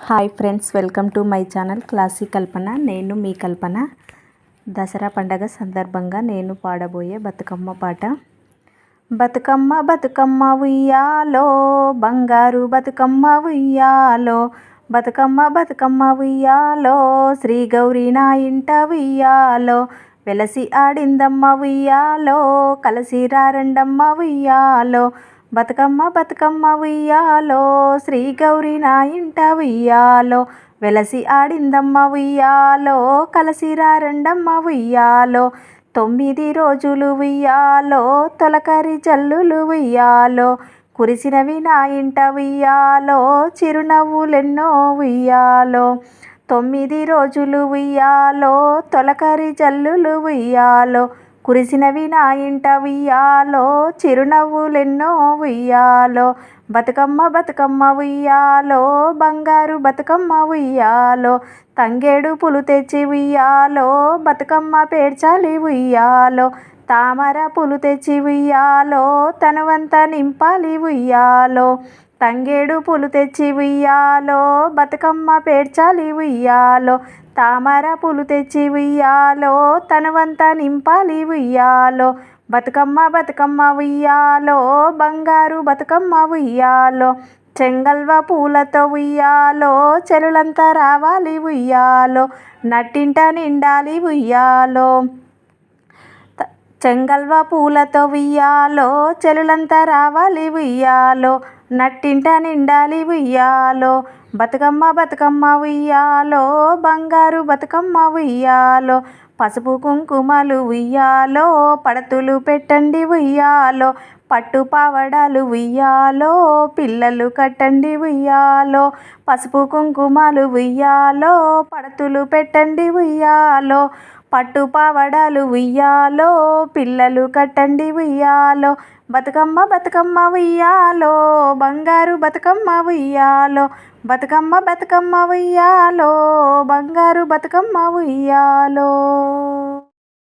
Hi friends, welcome to my channel classic Kalpana. నేను మీ కల్పన. దసరా పండగ సందర్భంగా నేను పాడబోయే బతుకమ్మ పాట. బతుకమ్మ బతుకమ్మ ఉయ్యాలో, బంగారు బతుకమ్మ ఉయ్యాలో, బతుకమ్మ బతుకమ్మ ఉయ్యాలో, శ్రీ గౌరీ నా ఇంట ఉయ్యాలో, వెలసి ఆడిందమ్మ ఉయ్యాలో, కలసి రారండమ్మ ఉయ్యాలో, బతుకమ్మ బతుకమ్మ ఉయ్యాలో, శ్రీ గౌరీ నా ఇంట ఉయ్యాలో, వెలసి ఆడిందమ్మ ఉయ్యాలో, కలసి రారండమ్మ ఉయ్యాలో, 9 రోజులు ఉయ్యాలో, తొలకరి జల్లులు ఉయ్యాలో, కురిసినవి నా ఇంట ఉయ్యాలో, చిరునవ్వులెన్నో ఉయ్యాలో, 9 రోజులు ఉయ్యాలో, తొలకరి జల్లులు ఉయ్యాలో, కురిసినవి నా ఇంట ఉయ్యాలో, చిరునవ్వులెన్నో ఉయ్యాలో, బతుకమ్మ బతుకమ్మ ఉయ్యాలో, బంగారు బతుకమ్మ ఉయ్యాలో, తంగేడు పులు తెచ్చి ఉయ్యాలో, బతుకమ్మ పేర్చాలి ఉయ్యాలో, తామర పులు తెచ్చి ఉయ్యాలో, తనువంతా నింపాలి ఉయ్యాలో, తంగేడు పులు తెచ్చి ఉయ్యాలో, బతుకమ్మ పేర్చాలి ఉయ్యాలో, తామర పులు తెచ్చి ఉయ్యాలో, తనువంతా నింపాలి ఉయ్యాలో, బతుకమ్మ బతుకమ్మ ఉయ్యాలో, బంగారు బతుకమ్మ ఉయ్యాలో, చెంగల్వ పూలతో ఉయ్యాలో, చెలులంతా రావాలి ఉయ్యాలో, నట్టింట నిండాలి ఉయ్యాలో, చెంగల్వ పూలతో ఉయ్యాలో, చెలులంతా రావాలి ఉయ్యాలో, నట్టింట నిండాలి ఉయ్యాలో, బతుకమ్మ బతుకమ్మ ఉయ్యాలో, బంగారు బతుకమ్మ ఉయ్యాలో, పసుపు కుంకుమలు ఉయ్యాలో, పడతులు పెట్టండి ఉయ్యాలో, పట్టు పావడాలు ఉయ్యాలో, పిల్లలు కట్టండి ఉయ్యాలో, పసుపు కుంకుమలు ఉయ్యాలో, పడతులు పెట్టండి ఉయ్యాలో, పట్టు పావడాలు ఉయ్యాలో, పిల్లలు కట్టండి ఉయ్యాలో, బతుకమ్మ బతుకమ్మ ఉయ్యాలో, బంగారు బతుకమ్మ ఉయ్యాలో, బతుకమ్మ బతుకమ్మ ఉయ్యాలో, బంగారు బతుకమ్మ ఉయ్యాలో.